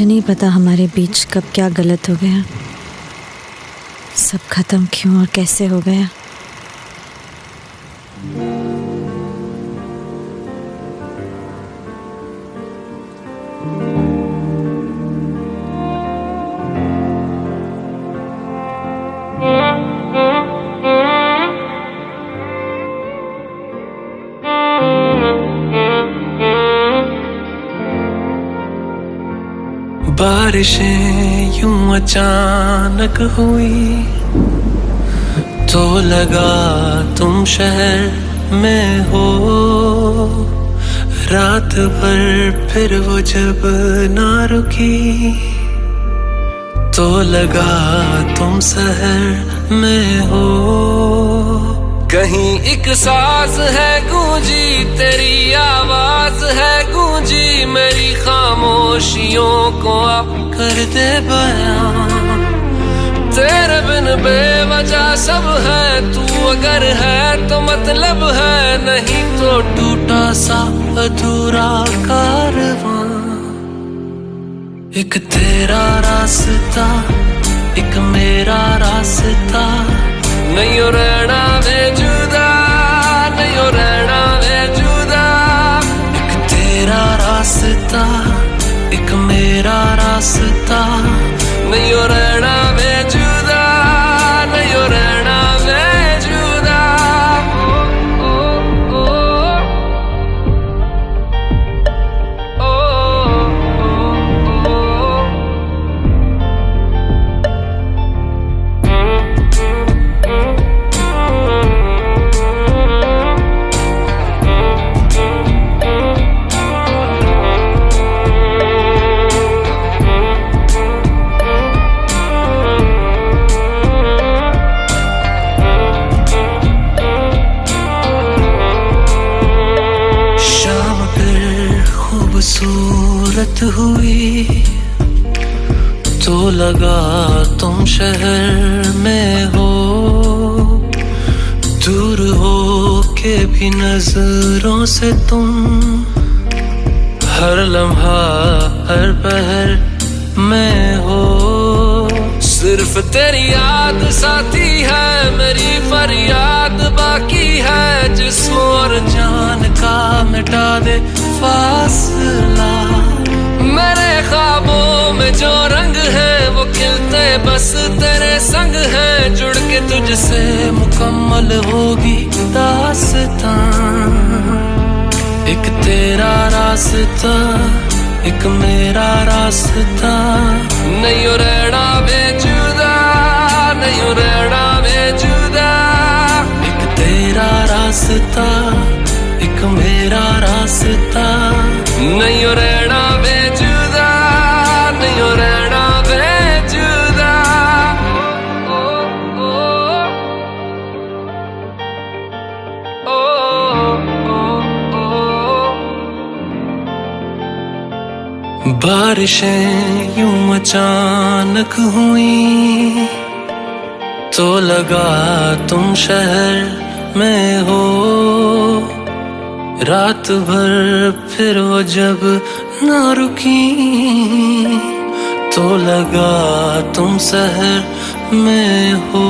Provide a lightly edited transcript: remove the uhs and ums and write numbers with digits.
मुझे नहीं पता हमारे बीच कब क्या गलत हो गया, सब खत्म क्यों और कैसे हो गया। बारिशें यूं अचानक हुई तो लगा तुम शहर में हो। रात भर फिर वो जब ना रुकी तो लगा तुम शहर में हो। कहीं एक साज है गूंजी तेरी आवाज है गूंजी मेरी खामोशियों को कर दे बयां। तेरे बिन बेवजह सब है, तू अगर है तो मतलब है, नहीं तो टूटा सा अधूरा कारवां। एक तेरा रास्ता एक मेरा रास्ता, नहीं हो रहना वे जुदा, नहीं हो रहना वे जुदा। एक तेरा रास्ता एक मेरा रास्ता, नहीं हो रहना वे जुदा, नहीं हो रहना वे जुदा। ओ, ओ, ओ, ओ, ओ। खूबसूरत हुई तो लगा तुम शहर में हो। दूर हो के भी नजरों से तुम हर लम्हा हर पहर में हो। सिर्फ तेरी याद साथी है, मेरी फरियाद बाकी है। जिस्म और जान का मिटा दे फासला। मेरे ख्वाबों में जो रंग है वो खिलते बस तेरे संग है। जुड़ के तुझसे मुकम्मल होगी दास्तां। एक तेरा रास्ता एक मेरा रास्ता, नहीं हो रहना वे जुदा, नहीं हो रहना वे जुदा। एक तेरा रास्ता एक मेरा रास्ता, नहीं हो रहना वे जुदा, नहीं हो रहना वे जुदा। ओ, ओ, ओ, ओ, ओ। बारिशें यूं अचानक हुई तो लगा तुम शहर में हो। रात भर फिर वो जब ना रुकी तो लगा तुम शहर में हो।